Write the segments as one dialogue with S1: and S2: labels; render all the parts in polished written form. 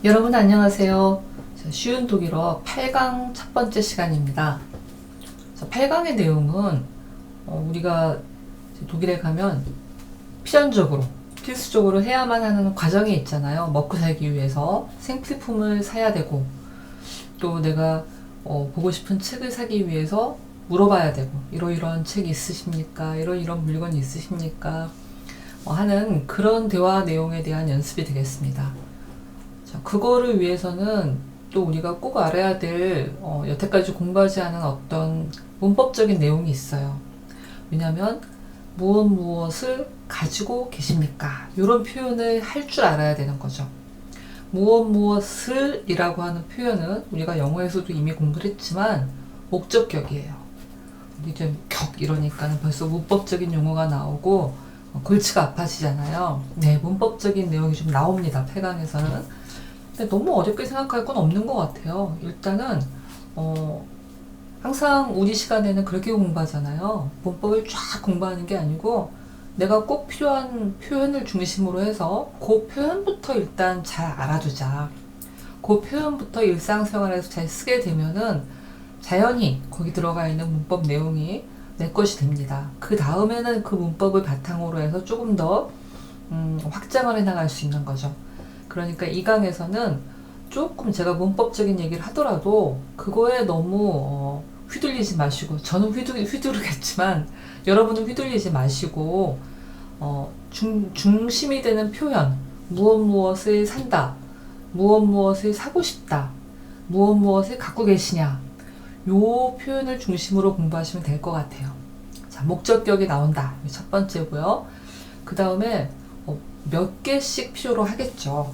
S1: 여러분 안녕하세요. 쉬운 독일어 8강 첫 번째 시간입니다. 8강의 내용은 우리가 독일에 가면 필연적으로 필수적으로 해야만 하는 과정이 있잖아요. 먹고 살기 위해서 생필품을 사야 되고, 또 내가 보고 싶은 책을 사기 위해서 물어봐야 되고, 이러이러한 책이 있으십니까? 이러이러한 물건이 있으십니까? 하는 그런 대화 내용에 대한 연습이 되겠습니다. 자, 그거를 위해서는 또 우리가 꼭 알아야 될 여태까지 공부하지 않은 어떤 문법적인 내용이 있어요. 왜냐하면 무엇을 가지고 계십니까? 이런 표현을 할 줄 알아야 되는 거죠. 무엇을 이라고 하는 표현은 우리가 영어에서도 이미 공부를 했지만 목적격이에요. 이제 격 이러니까 벌써 문법적인 용어가 나오고 골치가 아파지잖아요. 네, 문법적인 내용이 좀 나옵니다. 8강에서는. 근데 너무 어렵게 생각할 건 없는 것 같아요. 일단은 항상 우리 시간에는 그렇게 공부하잖아요. 문법을 쫙 공부하는 게 아니고 내가 꼭 필요한 표현을 중심으로 해서 그 표현부터 일단 잘 알아두자. 그 표현부터 일상생활에서 잘 쓰게 되면은 자연히 거기 들어가 있는 문법 내용이 내 것이 됩니다. 그 다음에는 그 문법을 바탕으로 해서 조금 더 확장을 해 나갈 수 있는 거죠. 그러니까 이 강에서는 조금 제가 문법적인 얘기를 하더라도 그거에 너무 휘둘리지 마시고, 저는 휘두르겠지만 여러분은 휘둘리지 마시고 중심이 되는 표현, 무엇을 산다, 무엇을 사고 싶다, 무엇을 갖고 계시냐, 요 표현을 중심으로 공부하시면 될 것 같아요. 자, 목적격이 나온다. 첫 번째고요. 그 다음에 몇 개씩 필요로 하겠죠.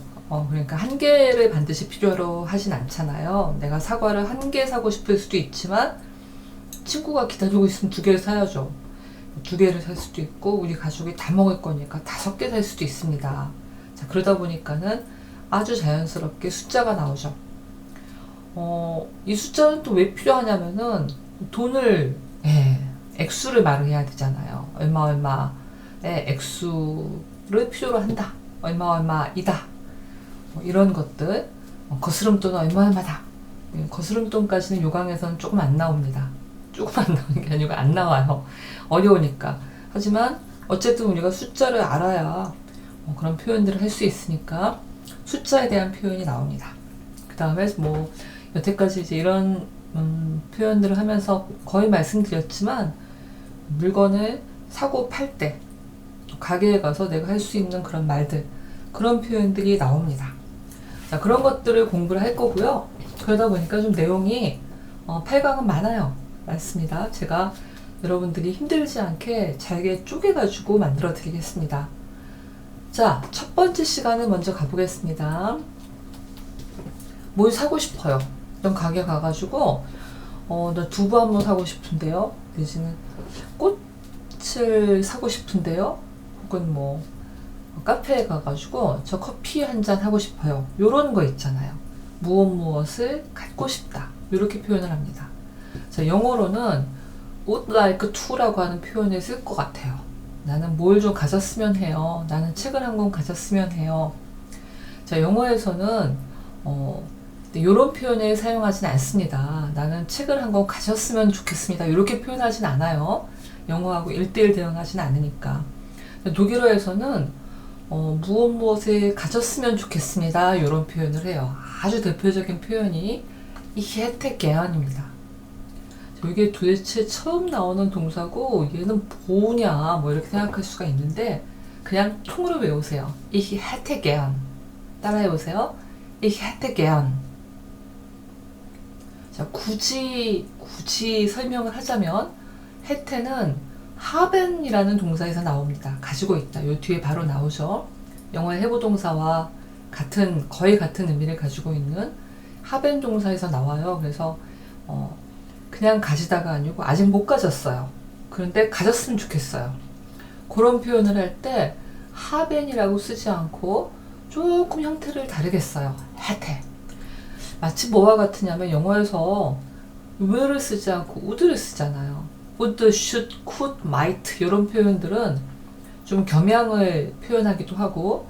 S1: 그러니까 한 개를 반드시 필요로 하진 않잖아요. 내가 사과를 한 개 사고 싶을 수도 있지만 친구가 기다리고 있으면 두 개를 사야죠. 두 개를 살 수도 있고 우리 가족이 다 먹을 거니까 5개 살 수도 있습니다. 자, 그러다 보니까는 아주 자연스럽게 숫자가 나오죠. 이 숫자는 또 왜 필요하냐면은 돈을, 액수를 말을 해야 되잖아요. 얼마의 액수를 필요로 한다. 얼마이다. 이런 것들. 거스름돈은 얼마다. 거스름돈까지는 요강에서는 조금 안 나옵니다. 조금 안 나오는 게 아니고 안 나와요. 어려우니까. 하지만 어쨌든 우리가 숫자를 알아야 그런 표현들을 할 수 있으니까 숫자에 대한 표현이 나옵니다. 그 다음에 여태까지 이제 이런 표현들을 하면서 거의 말씀드렸지만, 물건을 사고 팔 때 가게에 가서 내가 할 수 있는 그런 말들, 그런 표현들이 나옵니다. 자, 그런 것들을 공부를 할 거고요. 그러다 보니까 좀 내용이 8강은 많습니다. 제가 여러분들이 힘들지 않게 잘게 쪼개가지고 만들어 드리겠습니다. 자, 첫 번째 시간을 먼저 가보겠습니다. 뭘 사고 싶어요? 어떤 가게 가가지고 나 두부 한 번 사고 싶은데요. 내지는 꽃을 사고 싶은데요. 혹은 카페에 가가지고 저 커피 한 잔 하고 싶어요. 요런 거 있잖아요. 무엇을 갖고 싶다. 이렇게 표현을 합니다. 자, 영어로는 would like to라고 하는 표현을 쓸 것 같아요. 나는 뭘 좀 가졌으면 해요. 나는 책을 한 권 가졌으면 해요. 자, 영어에서는 이런 표현을 사용하진 않습니다. 나는 책을 한 권 가졌으면 좋겠습니다. 이렇게 표현하진 않아요. 영어하고 1:1 대응하진 않으니까. 독일어에서는 무엇을 가졌으면 좋겠습니다. 이런 표현을 해요. 아주 대표적인 표현이 Ich hätte gern입니다. 이게 도대체 처음 나오는 동사고 얘는 뭐냐 이렇게 생각할 수가 있는데, 그냥 통으로 외우세요. Ich hätte gern. 따라해보세요. Ich hätte gern. 자, 굳이 설명을 하자면 hätte는 haben이라는 동사에서 나옵니다. 가지고 있다. 요 뒤에 바로 나오죠. 영어의 해부동사와 거의 같은 의미를 가지고 있는 haben 동사에서 나와요. 그래서 그냥 가지다가 아니고 아직 못 가졌어요. 그런데 가졌으면 좋겠어요. 그런 표현을 할 때 haben이라고 쓰지 않고 조금 형태를 다르게 써요. hätte. 마치 뭐와 같으냐면 영어에서 where를 쓰지 않고 would를 쓰잖아요. would, should, could, might 이런 표현들은 좀 겸양을 표현하기도 하고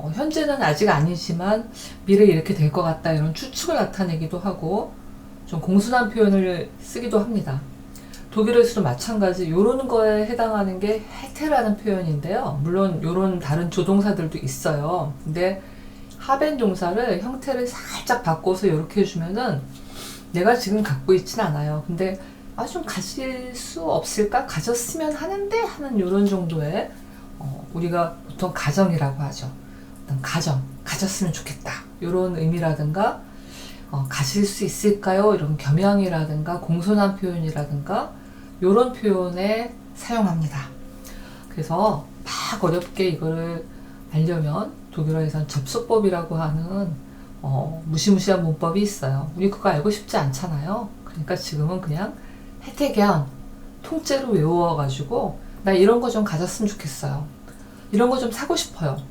S1: 현재는 아직 아니지만 미래에 이렇게 될 것 같다 이런 추측을 나타내기도 하고 좀 공순한 표현을 쓰기도 합니다. 독일어에서도 마찬가지 요런 거에 해당하는 게 hätte라는 표현인데요. 물론 요런 다른 조동사들도 있어요. 근데 하벤 동사를 형태를 살짝 바꿔서 이렇게 해주면은 내가 지금 갖고 있진 않아요. 근데 좀 가질 수 없을까? 가졌으면 하는데 하는 요런 정도의 우리가 보통 가정이라고 하죠. 어떤 가정, 가졌으면 좋겠다. 요런 의미라든가 가질 수 있을까요? 이런 겸양이라든가 공손한 표현이라든가 요런 표현에 사용합니다. 그래서 막 어렵게 이거를 알려면 독일어에선 접속법이라고 하는 무시무시한 문법이 있어요. 우리 그거 알고 싶지 않잖아요. 그러니까 지금은 그냥 해태견 통째로 외워가지고 나 이런 거 좀 가졌으면 좋겠어요. 이런 거 좀 사고 싶어요.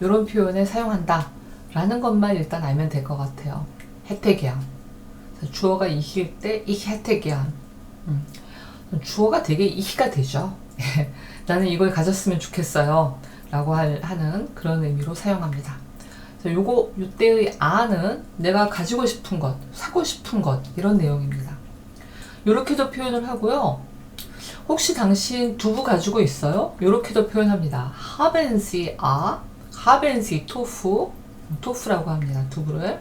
S1: 이런 표현에 사용한다 라는 것만 일단 알면 될 것 같아요. 해태견 주어가 이힐 때 ich hätte gern 주어가 되게 이히가 되죠. 나는 이걸 가졌으면 좋겠어요 라고 하는 그런 의미로 사용합니다. 요때의 아는 내가 가지고 싶은 것, 사고 싶은 것 이런 내용입니다. 요렇게도 표현을 하고요. 혹시 당신 두부 가지고 있어요? 요렇게도 표현합니다. haben Sie a? haben Sie tofu? 토프라고 합니다. 두부를.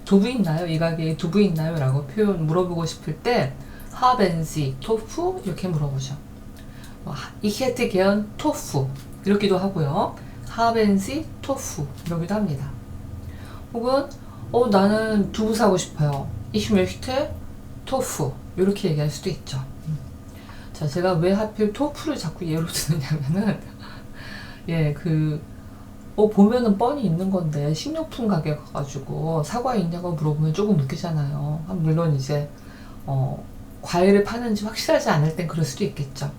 S1: 두부 있나요? 이 가게에 두부 있나요? 라고 물어보고 싶을 때 haben Sie tofu? 이렇게 물어보죠. Ich hätte gern tofu 이러기도 하고요. haben Sie tofu 이러기도 합니다. 혹은 나는 두부 사고 싶어요. Ich möchte tofu 이렇게 얘기할 수도 있죠. 자, 제가 왜 하필 토프를 자꾸 예로 드느냐면은 보면은 뻔히 있는 건데 식료품 가게 가가지고 사과 있냐고 물어보면 조금 웃기잖아요. 물론 이제 과일을 파는지 확실하지 않을 땐 그럴 수도 있겠죠.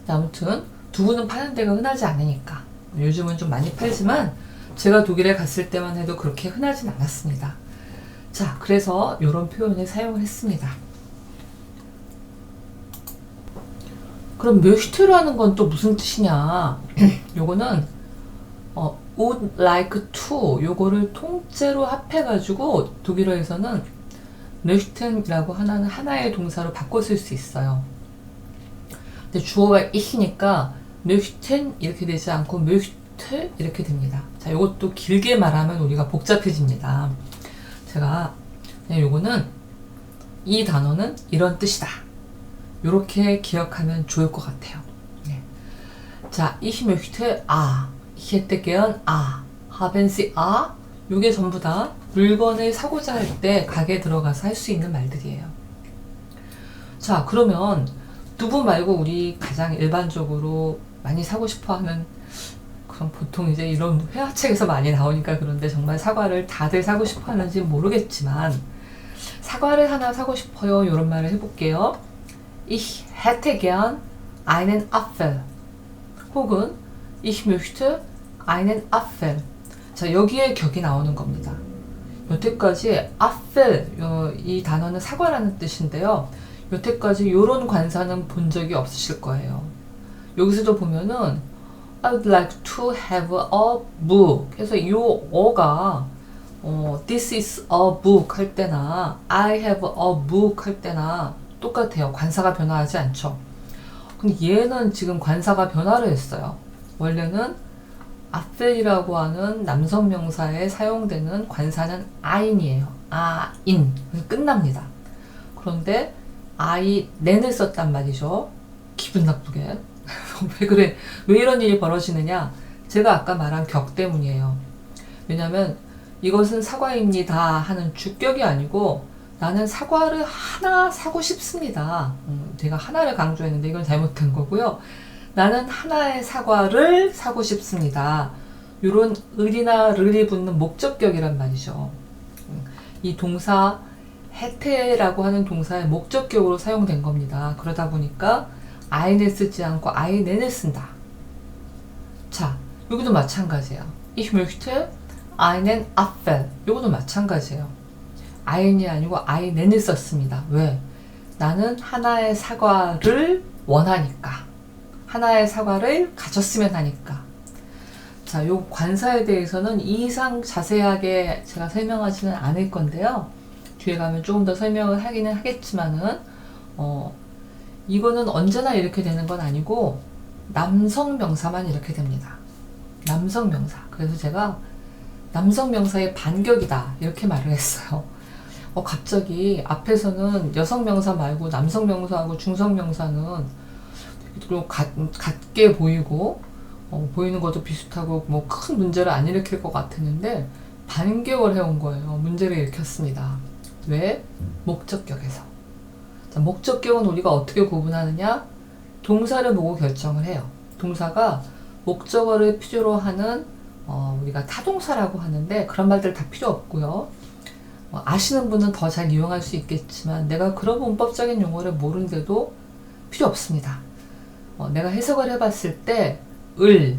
S1: 아무튼 두부는 파는 데가 흔하지 않으니까 요즘은 좀 많이 팔지만 제가 독일에 갔을 때만 해도 그렇게 흔하진 않았습니다. 자, 그래서 이런 표현을 사용을 했습니다. 그럼 möchte라는 건 또 무슨 뜻이냐? 요거는 would like to 요거를 통째로 합해가지고 독일어에서는 möchten이라고 하나의 동사로 바꿔 쓸 수 있어요. 근데 주어가 ich니까 möchten 이렇게 되지 않고 möchte 이렇게 됩니다. 자, 요것도 길게 말하면 우리가 복잡해집니다. 제가 그냥 요거는 이 단어는 이런 뜻이다. 요렇게 기억하면 좋을 것 같아요. 네. 자, ich möchte a, ich hätte gern a, haben Sie a? 요게 전부 다 물건을 사고자 할 때 가게에 들어가서 할 수 있는 말들이에요. 자, 그러면 두부 말고 우리 가장 일반적으로 많이 사고 싶어 하는 그럼 보통 이제 이런 회화책에서 많이 나오니까 그런데 정말 사과를 다들 사고 싶어 하는지 모르겠지만 사과를 하나 사고 싶어요. 이런 말을 해볼게요. Ich hätte gern einen Apfel. 혹은 Ich möchte einen Apfel. 자, 여기에 격이 나오는 겁니다. 여태까지 Apfel, 이 단어는 사과라는 뜻인데요. 여태까지 이런 관사는 본 적이 없으실 거예요. 여기서도 보면은 I would like to have a book. 그래서 이 어가 this is a book 할 때나 I have a book 할 때나 똑같아요. 관사가 변화하지 않죠. 근데 얘는 지금 관사가 변화를 했어요. 원래는 아펠이라고 하는 남성 명사에 사용되는 관사는 아인이에요. 아인. 끝납니다. 그런데 nen을 썼단 말이죠. 기분 나쁘게. 왜 그래? 왜 이런 일이 벌어지느냐? 제가 아까 말한 격 때문이에요. 왜냐면 이것은 사과입니다 하는 주격이 아니고 나는 사과를 하나 사고 싶습니다. 제가 하나를 강조했는데 이건 잘못된 거고요. 나는 하나의 사과를 사고 싶습니다. 이런 을이나 르이 붙는 목적격이란 말이죠. 이 동사 해태라고 하는 동사의 목적격으로 사용된 겁니다. 그러다 보니까 아인을 쓰지 않고 아이넨을 쓴다. 자, 여기도 마찬가지예요. Ich möchte einen Apfel. 이것도 마찬가지예요. 아인이 아니고 아이넨을 썼습니다. 왜? 나는 하나의 사과를 원하니까. 하나의 사과를 가졌으면 하니까. 자, 요 관사에 대해서는 이 이상 자세하게 제가 설명하지는 않을 건데요. 뒤에 가면 조금 더 설명을 하기는 하겠지만은, 이거는 언제나 이렇게 되는 건 아니고, 남성 명사만 이렇게 됩니다. 남성 명사. 그래서 제가 남성 명사의 반격이다. 이렇게 말을 했어요. 갑자기 앞에서는 여성 명사 말고 남성 명사하고 중성 명사는 같게 보이고, 보이는 것도 비슷하고 뭐 큰 문제를 안 일으킬 것 같았는데 반격을 해온 거예요. 문제를 일으켰습니다. 왜? 목적격에서. 자, 목적격은 우리가 어떻게 구분하느냐? 동사를 보고 결정을 해요. 동사가 목적어를 필요로 하는 우리가 타동사라고 하는데 그런 말들 다 필요 없고요. 아시는 분은 더 잘 이용할 수 있겠지만 내가 그런 문법적인 용어를 모르는데도 필요 없습니다. 내가 해석을 해봤을 때 을,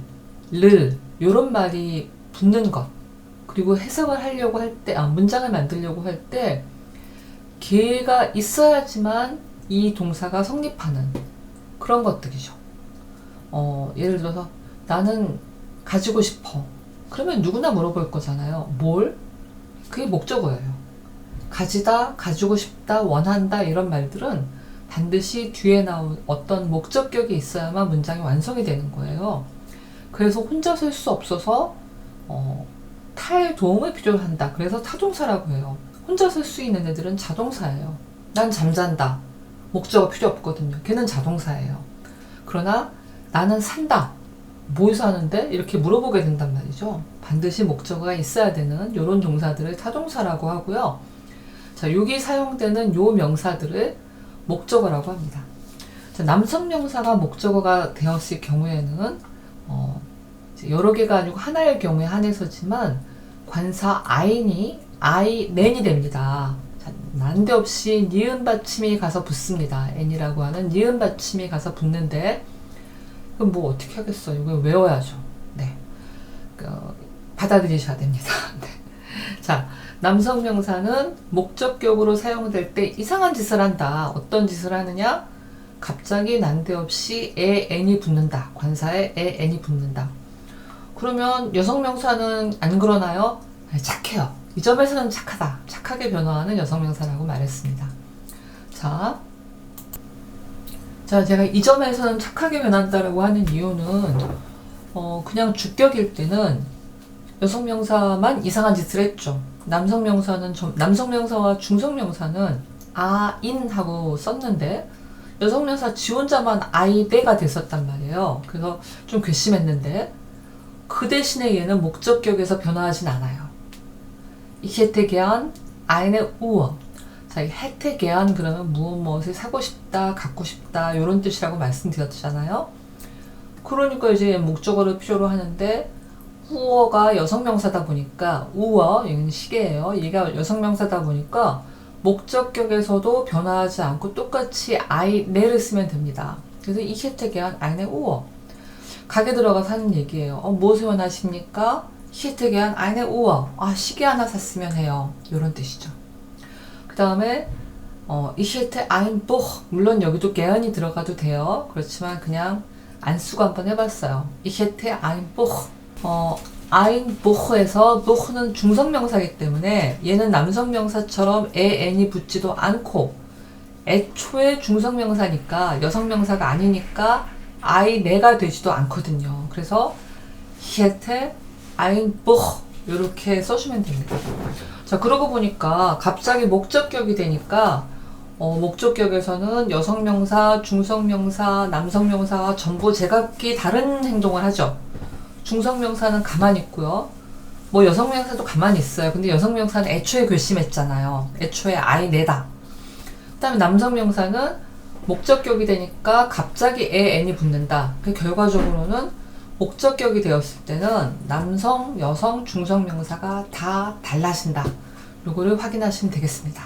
S1: 를 요런 말이 붙는 것, 그리고 해석을 하려고 할 때, 문장을 만들려고 할 때 기회가 있어야지만 이 동사가 성립하는 그런 것들이죠. 예를 들어서 나는 가지고 싶어. 그러면 누구나 물어볼 거잖아요. 뭘? 그게 목적어예요. 가지다, 가지고 싶다, 원한다 이런 말들은 반드시 뒤에 나온 어떤 목적격이 있어야만 문장이 완성이 되는 거예요. 그래서 혼자 설 수 없어서 타의 도움을 필요로 한다. 그래서 타동사라고 해요. 혼자 설 수 있는 애들은 자동사예요. 난 잠잔다. 목적어 필요 없거든요. 걔는 자동사예요. 그러나 나는 산다. 뭐 사는데? 이렇게 물어보게 된단 말이죠. 반드시 목적어가 있어야 되는 이런 동사들을 타동사라고 하고요. 자, 여기 사용되는 요 명사들을 목적어라고 합니다. 자, 남성 명사가 목적어가 되었을 경우에는 여러 개가 아니고 하나의 경우에 한해서지만 관사 nen이 됩니다. 자, 난데없이 니은 받침이 가서 붙습니다. n이라고 하는 니은 받침이 가서 붙는데 그럼 뭐 어떻게 하겠어요? 이거 외워야죠. 네, 받아들이셔야 됩니다. 네. 자, 남성 명사는 목적격으로 사용될 때 이상한 짓을 한다. 어떤 짓을 하느냐? 갑자기 난데없이 n이 붙는다. 관사에 n이 붙는다. 그러면 여성 명사는 안 그러나요? 착해요. 이 점에서는 착하다. 착하게 변화하는 여성 명사라고 말했습니다. 자, 제가 이 점에서는 착하게 변한다라고 하는 이유는 그냥 주격일 때는 여성 명사만 이상한 짓을 했죠. 남성 명사와 중성 명사는 in 하고 썼는데 여성 명사 지 혼자만 내가 됐었단 말이에요. 그래서 좀 괘씸했는데 그 대신에 얘는 목적격에서 변화하진 않아요. Ich hätte gern eine Uhr. 자, 이 hätte gern 그러면 무엇을 사고 싶다, 갖고 싶다 이런 뜻이라고 말씀드렸잖아요. 그러니까 이제 목적어를 필요로 하는데 우어가 여성명사다 보니까 이건 시계예요. 얘가 여성명사다 보니까 목적격에서도 변화하지 않고 똑같이 ne를 쓰면 됩니다. 그래서 ich hätte gern eine Uhr. 가게 들어가서 하는 얘기예요. 무엇을 원하십니까? Ich hätte gern eine Uhr. 시계 하나 샀으면 해요. 이런 뜻이죠. 그 다음에 ich hätte ein Buch. 물론 여기도 geren이 들어가도 돼요. 그렇지만 그냥 안 쓰고 한번 해봤어요. Ich hätte ein Buch. ein Buch에서 Buch는 중성명사이기 때문에 얘는 남성명사처럼 n이 붙지도 않고 애초에 중성명사니까 여성명사가 아니니까 내가 되지도 않거든요. 그래서 ich hätte ein Buch 이렇게 써주면 됩니다. 자, 그러고 보니까 갑자기 목적격이 되니까 목적격에서는 여성명사, 중성명사, 남성명사와 전부 제각기 다른 행동을 하죠. 중성명사는 가만히 있고요. 뭐 여성명사도 가만히 있어요. 근데 여성명사는 애초에 괘씸했잖아요. 애초에 내다. 그 다음에 남성명사는 목적격이 되니까 갑자기 n이 붙는다. 결과적으로는 목적격이 되었을 때는 남성, 여성, 중성명사가 다 달라진다. 요거를 확인하시면 되겠습니다.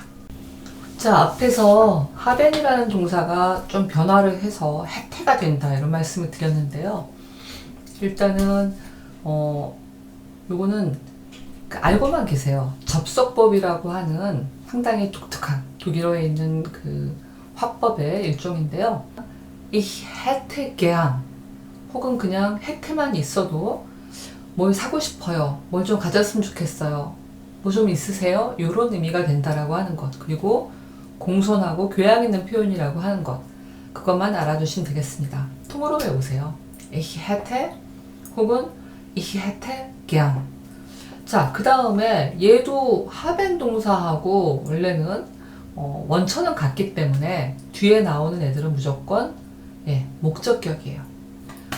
S1: 자, 앞에서 하벤이라는 동사가 좀 변화를 해서 해태가 된다 이런 말씀을 드렸는데요. 일단은 요거는 알고만 계세요. 접속법이라고 하는 상당히 독특한 독일어에 있는 그 화법의 일종인데요. Ich hätte gern 혹은 그냥 hätte만 있어도 뭘 사고 싶어요. 뭘 좀 가졌으면 좋겠어요. 뭐 좀 있으세요? 이런 의미가 된다라고 하는 것. 그리고 공손하고 교양 있는 표현이라고 하는 것. 그것만 알아두시면 되겠습니다. 통으로 외우세요. Ich hätte 혹은 Ich hätte gern. 자, 그 다음에 얘도 하벤 동사하고 원래는 원천은 같기 때문에 뒤에 나오는 애들은 무조건 목적격이에요.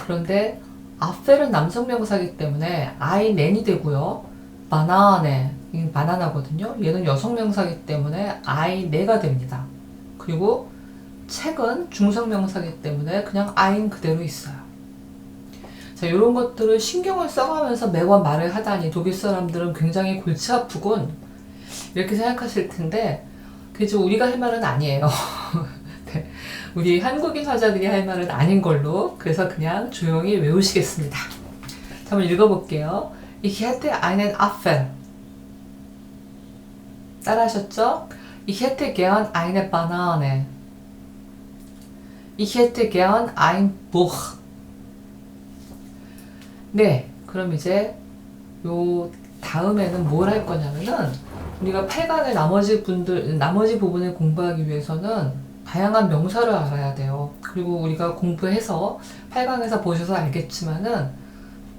S1: 그런데 아펠은 남성 명사이기 때문에 I nan이 되고요. 바나네, 이건 바나나거든요. 얘는 여성 명사이기 때문에 I 네가 됩니다. 그리고 책은 중성 명사이기 때문에 그냥 I는 그대로 있어요. 자, 이런 것들을 신경을 써가면서 매번 말을 하다니 독일 사람들은 굉장히 골치 아프군 이렇게 생각하실 텐데 그죠, 우리가 할 말은 아니에요. 네, 우리 한국인 화자들이 할 말은 아닌 걸로 그래서 그냥 조용히 외우시겠습니다. 자, 한번 읽어볼게요. Ich hätte einen Apfel. 따라하셨죠? Ich hätte gern eine Banane. Ich hätte gern ein Buch. 네, 그럼 이제 요 다음에는 뭘 할 거냐면은 우리가 8강의 나머지 부분을 공부하기 위해서는 다양한 명사를 알아야 돼요. 그리고 우리가 공부해서 8강에서 보셔서 알겠지만은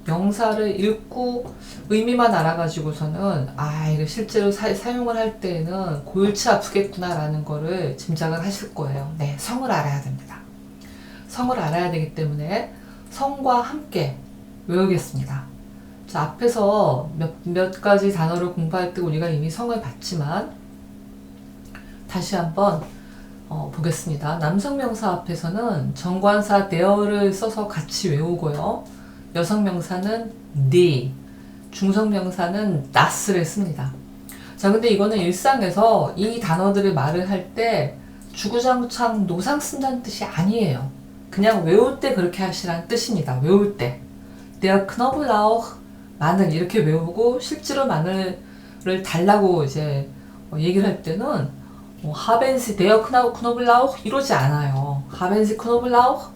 S1: 명사를 읽고 의미만 알아가지고서는 이거 실제로 사용을 할 때에는 골치 아프겠구나라는 거를 짐작을 하실 거예요. 네, 성을 알아야 됩니다. 성을 알아야 되기 때문에 성과 함께 외우겠습니다. 자, 앞에서 몇 가지 단어를 공부할 때 우리가 이미 성을 봤지만 다시 한번 보겠습니다. 남성 명사 앞에서는 정관사 there를 써서 같이 외우고요. 여성 명사는 the, 중성 명사는 das를 씁니다. 자, 근데 이거는 일상에서 이 단어들을 말을 할 때 주구장창 노상 쓴다는 뜻이 아니에요. 그냥 외울 때 그렇게 하시라는 뜻입니다. 외울 때. Der Knoblauch, 마늘 이렇게 외우고 실제로 마늘을 달라고 이제 얘기를 할 때는 Haben Sie der Knoblauch 이러지 않아요. Haben Sie Knoblauch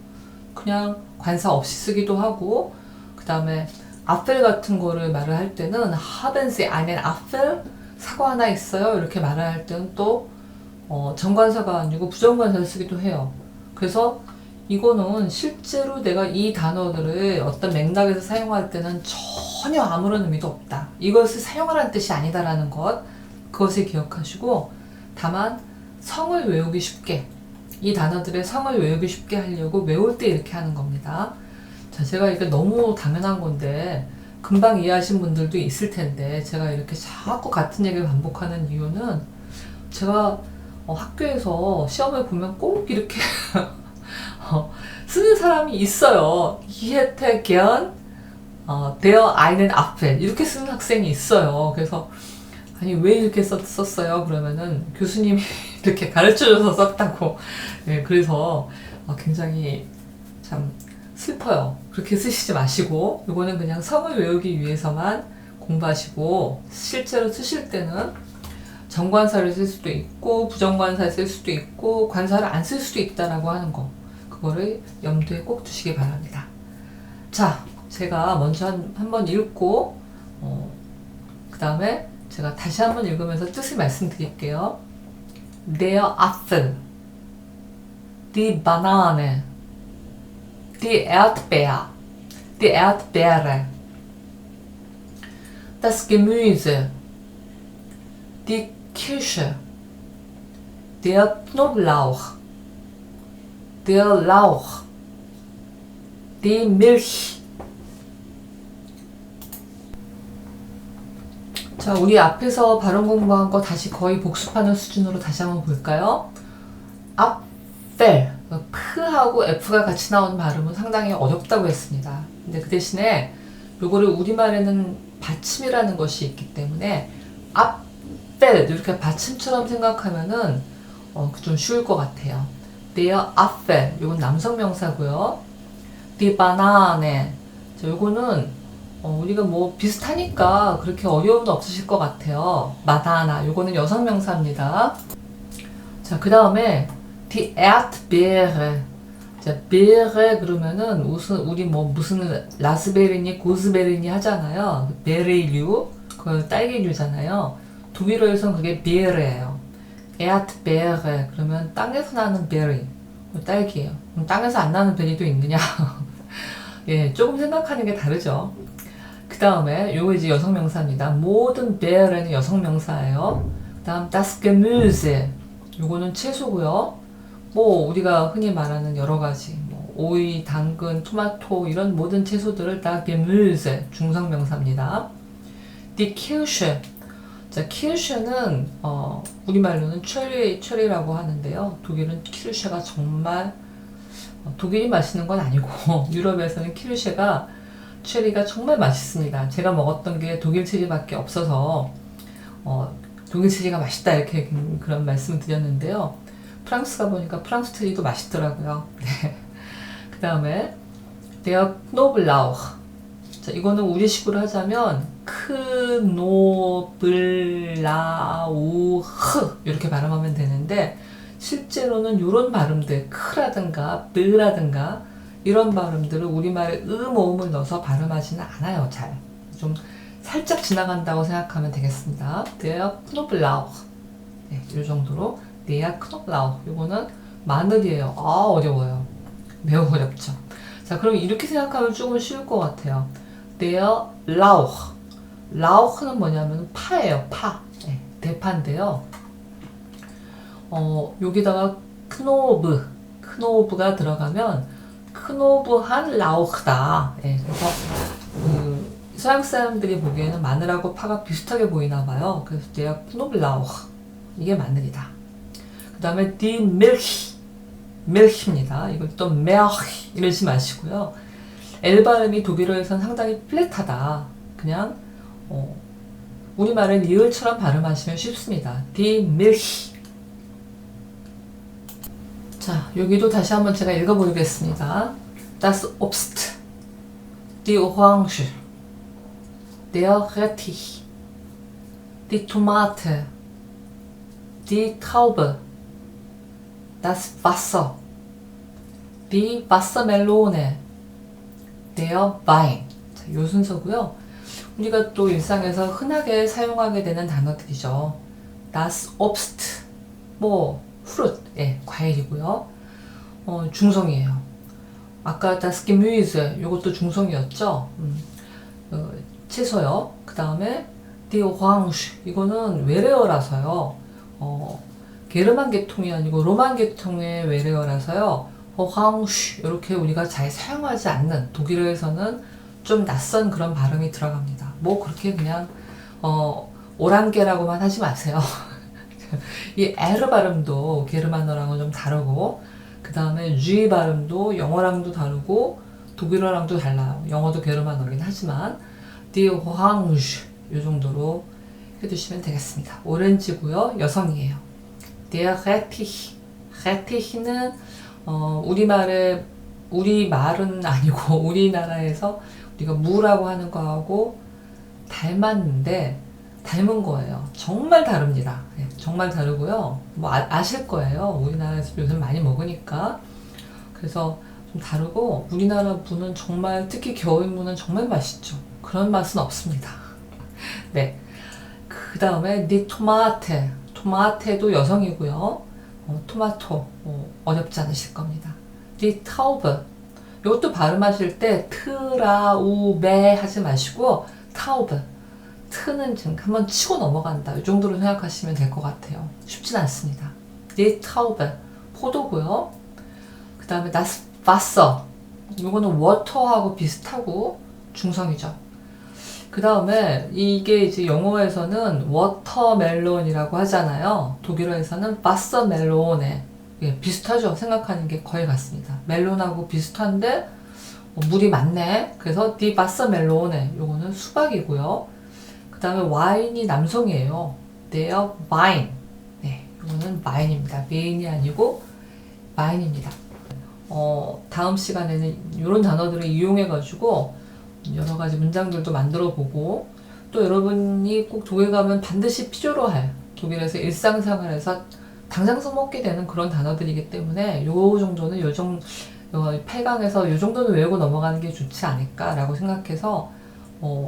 S1: 그냥 관사 없이 쓰기도 하고 그 다음에 아펠 같은 거를 말을 할 때는 Haben Sie einen Apfel 사과 하나 있어요 이렇게 말을 할 때는 또 정관사가 아니고 부정관사를 쓰기도 해요. 그래서 이거는 실제로 내가 이 단어들을 어떤 맥락에서 사용할 때는 전혀 아무런 의미도 없다. 이것을 사용하라는 뜻이 아니다라는 것, 그것을 기억하시고 다만 성을 외우기 쉽게, 이 단어들의 성을 외우기 쉽게 하려고 외울 때 이렇게 하는 겁니다. 자, 제가 이게 너무 당연한 건데 금방 이해하신 분들도 있을 텐데 제가 이렇게 자꾸 같은 얘기를 반복하는 이유는 제가 학교에서 시험을 보면 꼭 이렇게 쓰는 사람이 있어요. Ich hätte gern der einen Apfel 이렇게 쓰는 학생이 있어요. 그래서 아니 왜 이렇게 썼어요? 그러면은 교수님이 이렇게 가르쳐줘서 썼다고. 네, 그래서 굉장히 참 슬퍼요. 그렇게 쓰시지 마시고 이거는 그냥 성을 외우기 위해서만 공부하시고 실제로 쓰실 때는 정관사를 쓸 수도 있고 부정관사를 쓸 수도 있고 관사를 안 쓸 수도 있다라고 하는 거, 그거를 염두에 꼭 두시기 바랍니다. 자, 제가 먼저 한번 읽고 그 다음에 제가 다시 한번 읽으면서 뜻을 말씀드릴게요. Der Apfel, die Banane, die Erdbeer, die Erdbeere, das Gemüse, die Kirsche, der Knoblauch, der Lauch, die Milch. 자, 우리 앞에서 발음 공부한 거 다시 거의 복습하는 수준으로 다시 한번 볼까요? 아펠, 프하고 F가 같이 나오는 발음은 상당히 어렵다고 했습니다. 근데 그 대신에 요거를 우리말에는 받침이라는 것이 있기 때문에 아펠 이렇게 받침처럼 생각하면은 좀 쉬울 것 같아요. Der Apfel, 요건 남성 명사고요. Die Banane, 자, 요거는 우리가 뭐 비슷하니까 그렇게 어려움은 없으실 것 같아요. 마다나, 요거는 여성 명사입니다. 자, 그 다음에 die Erdbeere, 자, 베레 그러면은 우리 무슨 라스베리니 고스베리니 하잖아요. 베리류 그 딸기류잖아요. 독일어에서는 그게 비에르예요. 에아트 베레 그러면 땅에서 나는 베리 딸기예요. 그럼 땅에서 안 나는 베리도 있느냐? 예, 조금 생각하는 게 다르죠. 그 다음에 요거 이제 여성 명사입니다. 모든 베레는 여성 명사예요. 그 다음 das Gemüse 요거는 채소고요. 뭐 우리가 흔히 말하는 여러 가지 뭐 오이, 당근, 토마토 이런 모든 채소들을 다 Gemüse 중성 명사입니다. Die Kirsche 자, 키르쉐는 우리말로는 체리라고 하는데요. 독일은 키르쉐가 정말 독일이 맛있는 건 아니고 유럽에서는 키르쉐가 체리가 정말 맛있습니다. 제가 먹었던 게 독일 체리밖에 없어서 독일 체리가 맛있다 이렇게 그런 말씀을 드렸는데요. 프랑스 가보니까 프랑스 체리도 맛있더라고요. 네. 그 다음에 der Knoblauch 자, 이거는 우리식으로 하자면 크노블라우흐 이렇게 발음하면 되는데 실제로는 이런 발음들 크라든가 브라든가 이런 발음들을 우리말에 모음을 넣어서 발음하지는 않아요. 잘. 좀 살짝 지나간다고 생각하면 되겠습니다. Der Knoblauch 네, 이 정도로 Der Knoblauch 이거는 마늘이에요. 어려워요. 매우 어렵죠. 자, 그럼 이렇게 생각하면 조금 쉬울 것 같아요. Der Lauch 라우흐는 뭐냐면 파예요. 파. 네, 대파인데요. 여기다가 크노브가 들어가면 크노브한 라우흐다. 네, 그래서 서양 사람들이 보기에는 마늘하고 파가 비슷하게 보이나 봐요. 그래서 der 크노블라우흐 이게 마늘이다. 그 다음에 die 밀히입니다. 이걸 또 멜히 이러지 마시고요. L 발음이 독일어에서는 상당히 플랫하다. 그냥 우리말은 리을처럼 발음하시면 쉽습니다. Die Milch. 자, 여기도 다시 한번 제가 읽어보겠습니다. Das Obst, die Orange, der Rettich, die Tomate, die Traube, das Wasser, die Wassermelone, der Wein. 자, 요 순서고요. 우리가 또 일상에서 흔하게 사용하게 되는 단어들이죠. Das Obst, fruit, 예, 과일이고요. 중성이에요. 아까 das Gemüse, 요것도 중성이었죠. 채소요. 그 다음에 die Orange, 이거는 외래어라서요. 게르만 계통이 아니고 로만 계통의 외래어라서요. Orange, 이렇게 우리가 잘 사용하지 않는 독일어에서는 좀 낯선 그런 발음이 들어갑니다. 그렇게 그냥 오랑캐라고만 하지 마세요. 이 R 발음도 게르만어랑은 좀 다르고 그 다음에 G 발음도 영어랑도 다르고 독일어랑도 달라요. 영어도 게르만어긴 하지만 die Orange 이 정도로 해두시면 되겠습니다. 오렌지고요. 여성이에요. der Rettich는 우리말은 아니고 우리나라에서 우리가 무라고 하는 거하고 닮은 거예요. 정말 다릅니다. 네, 정말 다르고요. 아실 거예요. 우리나라에서 요즘 많이 먹으니까. 그래서 좀 다르고 우리나라 무는 정말 특히 겨울 무는 정말 맛있죠. 그런 맛은 없습니다. 네. 그 다음에 die Tomate. 토마테도 여성이고요. 토마토 어렵지 않으실 겁니다. die Taube. 이것도 발음하실 때 트라우베 하지 마시고 타우브. 트는 지금 한번 치고 넘어간다. 이 정도로 생각하시면 될 것 같아요. 쉽진 않습니다. die Taube. 포도고요. 그 다음에 das Wasser. 이거는 워터하고 비슷하고 중성이죠. 그 다음에 이게 이제 영어에서는 워터멜론이라고 하잖아요. 독일어에서는 바서멜론에 비슷하죠. 생각하는 게 거의 같습니다. 멜론하고 비슷한데 물이 많네. 그래서 디 바서멜론에 요거는 수박이고요. 그 다음에 와인이 남성이에요. their wine. 네, 요거는 와인입니다. 메인이 아니고 와인입니다. 다음 시간에는 이런 단어들을 이용해가지고 여러 가지 문장들도 만들어 보고 또 여러분이 꼭 독일 가면 반드시 필요로 할 독일에서 일상생활에서 당장 써먹게 되는 그런 단어들이기 때문에 요 정도는 8강에서 이 정도는 외우고 넘어가는 게 좋지 않을까라고 생각해서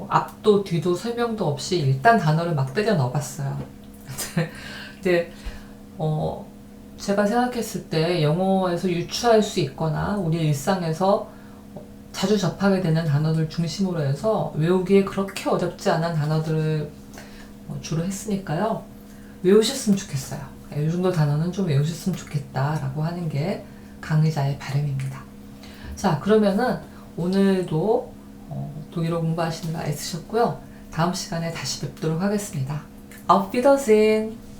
S1: 앞도 뒤도 설명도 없이 일단 단어를 막 때려 넣어봤어요. 근데 제가 생각했을 때 영어에서 유추할 수 있거나 우리 일상에서 자주 접하게 되는 단어들 중심으로 해서 외우기에 그렇게 어렵지 않은 단어들을 주로 했으니까요. 외우셨으면 좋겠어요. 이 정도 단어는 좀 외우셨으면 좋겠다라고 하는 게 강의자의 바람입니다. 자, 그러면은 오늘도 독일어 공부하시느라 애쓰셨고요. 다음 시간에 다시 뵙도록 하겠습니다. Auf Wiedersehen!